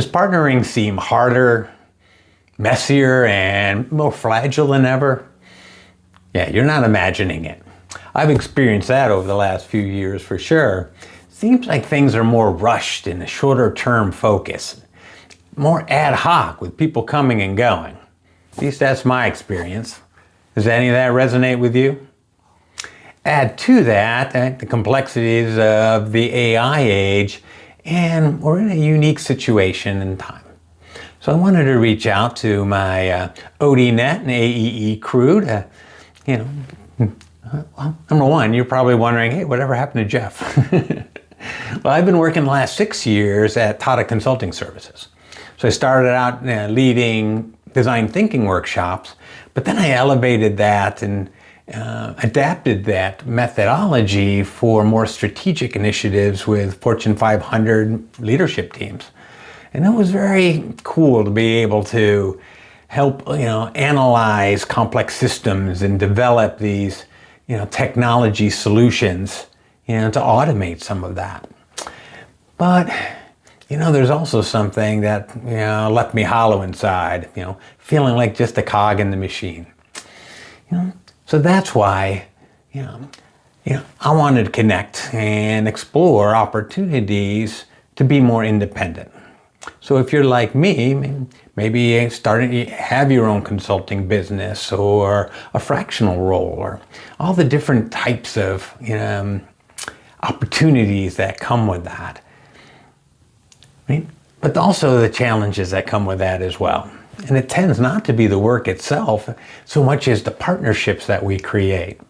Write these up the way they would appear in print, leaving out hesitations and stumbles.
Does partnering seem harder, messier, and more fragile than ever? Yeah, you're not imagining it. I've experienced that over the last few years for sure. Seems like things are more rushed in a shorter term focus, more ad hoc with people coming and going. At least that's my experience. Does any of that resonate with you? Add to that the complexities of the AI age, and we're in a unique situation in time. So I wanted to reach out to my ODNet and AEE crew to, well, number one, you're probably wondering, hey, whatever happened to Jeff? Well, I've been working the last 6 years at Tata Consulting Services. So I started out leading design thinking workshops, but then I elevated that and adapted that methodology for more strategic initiatives with Fortune 500 leadership teams. And it was very cool to be able to help, analyze complex systems and develop these, technology solutions, to automate some of that. But, there's also something that, left me hollow inside, feeling like just a cog in the machine. So that's why, I wanted to connect and explore opportunities to be more independent. So if you're like me, maybe have your own consulting business or a fractional role or all the different types of, opportunities that come with that. But also the challenges that come with that as well. And it tends not to be the work itself so much as the partnerships that we create.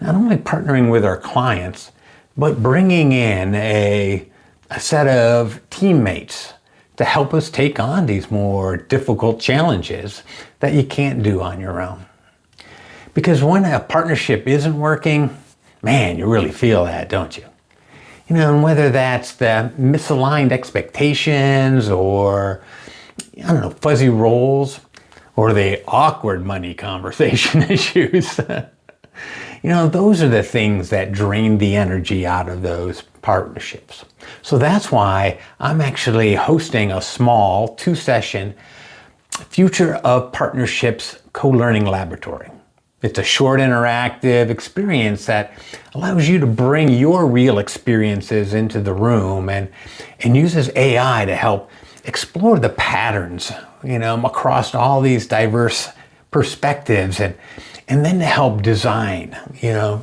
Not only partnering with our clients, but bringing in a set of teammates to help us take on these more difficult challenges that you can't do on your own. Because when a partnership isn't working, man, you really feel that, don't you? And whether that's the misaligned expectations or, fuzzy roles or the awkward money conversation issues, those are the things that drain the energy out of those partnerships. So that's why I'm actually hosting a small 2-session Future of Partnerships co-learning laboratory. It's a short interactive experience that allows you to bring your real experiences into the room and uses AI to help explore the patterns, across all these diverse perspectives and then to help design,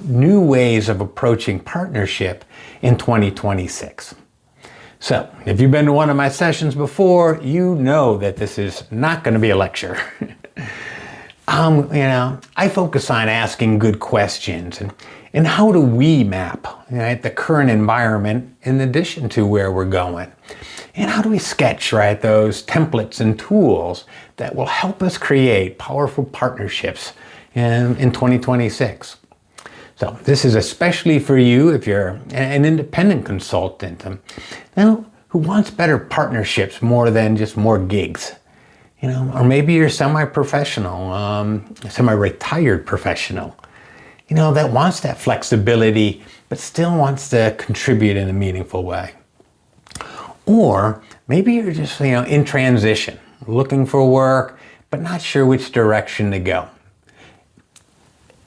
new ways of approaching partnership in 2026. So if you've been to one of my sessions before, you know that this is not going to be a lecture. I focus on asking good questions and how do we map the current environment in addition to where we're going? And how do we sketch those templates and tools that will help us create powerful partnerships in 2026? So this is especially for you if you're an independent consultant who wants better partnerships more than just more gigs. Or maybe you're semi-professional, semi-retired professional, that wants that flexibility, but still wants to contribute in a meaningful way. Or maybe you're just, in transition, looking for work, but not sure which direction to go.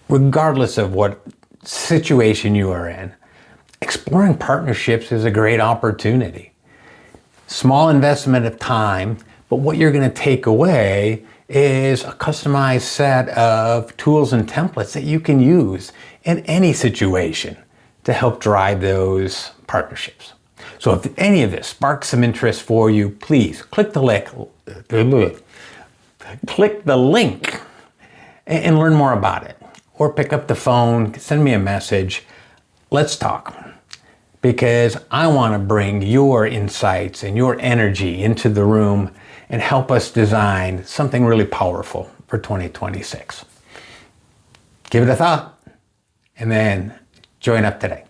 Regardless of what situation you are in, exploring partnerships is a great opportunity. Small investment of time, but what you're going to take away is a customized set of tools and templates that you can use in any situation to help drive those partnerships. So if any of this sparks some interest for you, please click the link and learn more about it. Or pick up the phone, send me a message. Let's talk. Because I want to bring your insights and your energy into the room and help us design something really powerful for 2026. Give it a thought and then join up today.